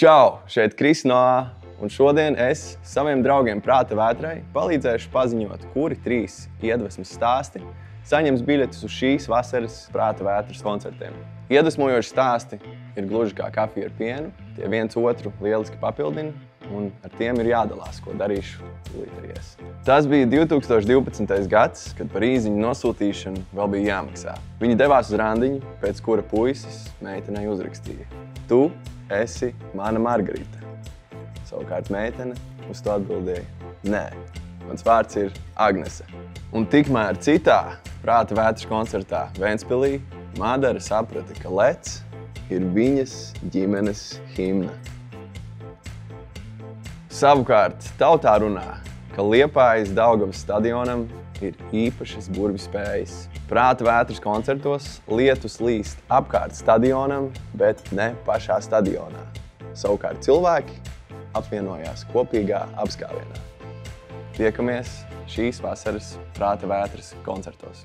Čau! Šeit Kris Noā, un šodien es saviem draugiem Prāta vētrai palīdzēšu paziņot, kuri 3 iedvesmas stāsti saņems biļetes uz šīs vasaras Prāta vētras koncertiem. Iedvesmojoši stāsti ir gluži kā kafija ar pienu, tie viens otru lieliski papildina, un ar tiem ir jādalās, ko darīšu tūlītējies. Tas bija 2012. gads, kad par īziņu nosūtīšanu vēl bija jāmaksā. Viņi devās uz randiņu, pēc kura puisis meitenei uzrakstīja: "Tu esi mana Margarita." Savukārt meitene uz to atbildēja: "Nē, mans vārds ir Agnese." Un tikmēr citā Prāta vētras koncertā Ventspilī Madara saprata, ka Lets ir viņas ģimenes himna. Savukārt tautā runā, ka Liepājas Daugavas stadionam ir īpašas burvju spējas. Prāta vētras koncertos lietus līst apkārt stadionam, bet ne pašā stadionā. Savukārt cilvēki apvienojās kopīgā apskāvienā. Tiekamies šīs vasaras Prāta vētras koncertos.